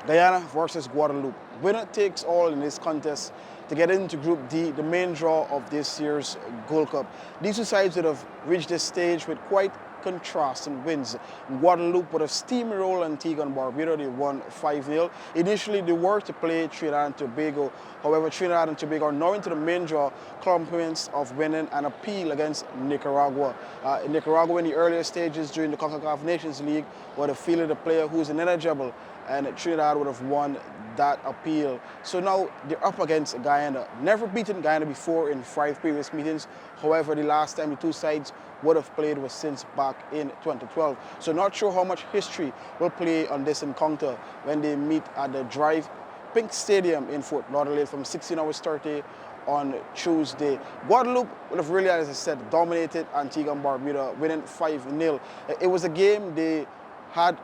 Guyana versus Guadeloupe. Winner takes all in this contest to get into Group D, the main draw of this year's Gold Cup. These two sides would have reached this stage with quite contrasting wins. Guadeloupe would have steamrolled Antigua and Barbuda. They won 5-0. Initially, they were to play Trinidad and Tobago. However, Trinidad and Tobago are now into the main draw, compliments of winning an appeal against Nicaragua. Nicaragua in the earlier stages during the Concacaf Nations League would have fielded a player who is ineligible, and Trinidad would have won that appeal. So now they're up against Guyana. Never beaten Guyana before in 5 previous meetings. However, the last time the two sides would have played was since back in 2012. So not sure how much history will play on this encounter when they meet at the Drive Pink Stadium in Fort Lauderdale from 16:30 on Tuesday. Guadeloupe would have really, as I said, dominated Antigua and Barbuda, winning 5-0. It was a game they had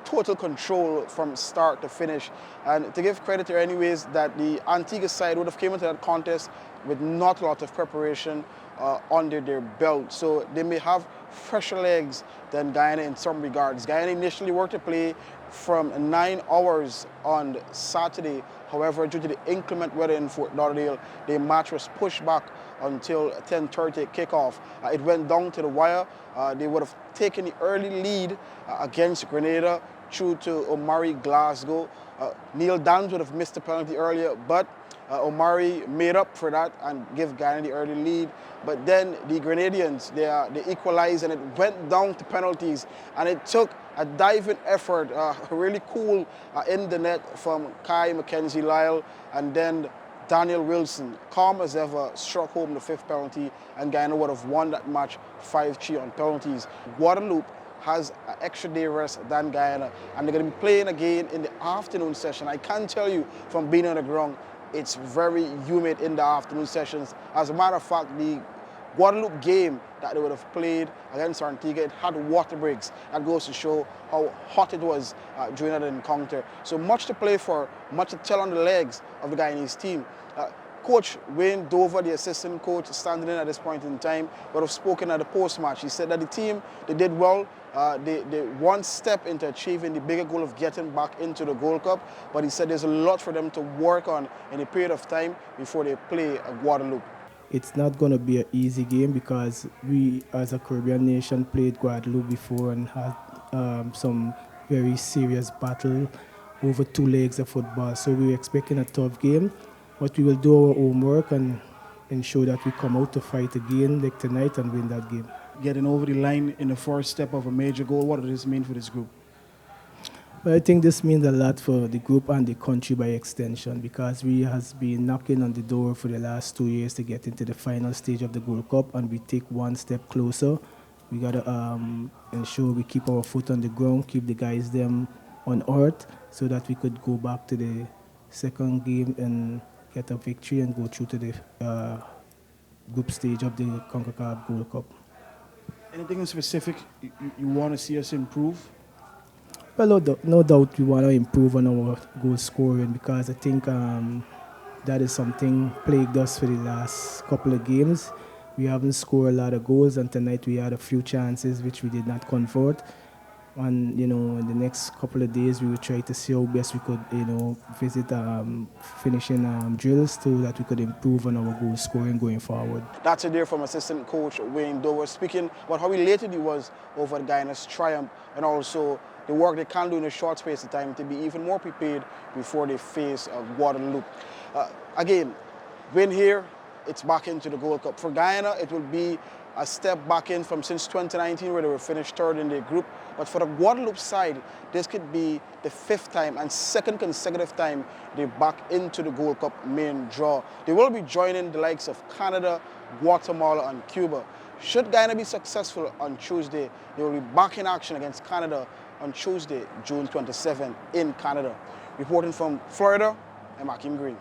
total control from start to finish, and to give credit here anyways, that the Antigua side would have came into that contest with not a lot of preparation under their belt, so they may have fresher legs than Guyana in some regards. Guyana initially were to play from 9 hours on Saturday. However, due to the inclement weather in Fort Lauderdale, the match was pushed back until 10:30 kickoff. It went down to the wire. They would have taken the early lead against Grenada through to Omari Glasgow. Neil Dans would have missed the penalty earlier, but Omari made up for that and gave Guyana the early lead. But then the Grenadians, they equalized, and it went down to penalties. And it took a diving effort, really cool in the net from Kai Mackenzie Lyle, and then Daniel Wilson, calm as ever, struck home the 5th penalty, and Guyana would have won that match 5-3 on penalties. Guadeloupe has an extra day rest than Guyana, and they're going to be playing again in the afternoon session. I can tell you from being on the ground, it's very humid in the afternoon sessions. As a matter of fact, the Guadeloupe game that they would have played against Antigua, it had water breaks. That goes to show how hot it was during that encounter. So much to play for, much to tell on the legs of the Guyanese team. Coach Wayne Dover, the assistant coach, standing in at this point in time, would have spoken at the post-match. He said that the team, they did well. They one step into achieving the bigger goal of getting back into the Gold Cup, but he said there's a lot for them to work on in a period of time before they play Guadeloupe. It's not going to be an easy game because we, as a Caribbean nation, played Guadeloupe before and had some very serious battle over 2 legs of football. So we're expecting a tough game, but we will do our homework and ensure that we come out to fight again like tonight and win that game. Getting over the line in the first step of a major goal, what does this mean for this group? Well, I think this means a lot for the group and the country by extension, because we has been knocking on the door for the last 2 years to get into the final stage of the Gold Cup, and we take one step closer. We got to ensure we keep our foot on the ground, keep the guys them on earth, so that we could go back to the second game and get a victory and go through to the group stage of the Concacaf Gold Cup. Anything specific you want to see us improve? Well, no doubt we want to improve on our goal scoring, because I think that is something plagued us for the last couple of games. We haven't scored a lot of goals, and tonight we had a few chances which we did not convert. And, in the next couple of days we will try to see how best we could, visit finishing drills so that we could improve on our goal scoring going forward. That's it there from assistant coach Wayne Dover, speaking about how elated he was over Guyana's triumph, and also the work they can do in a short space of time to be even more prepared before they face Guadeloupe. Again, win here, it's back into the Gold Cup. For Guyana, it will be a step back in from since 2019, where they were finished 3rd in their group. But for the Guadeloupe side, this could be the 5th time and 2nd consecutive time they're back into the Gold Cup main draw. They will be joining the likes of Canada, Guatemala, and Cuba. Should Guyana be successful on Tuesday, they will be back in action against Canada on Tuesday, June 27 in Canada. Reporting from Florida, I'm Akeem Greene.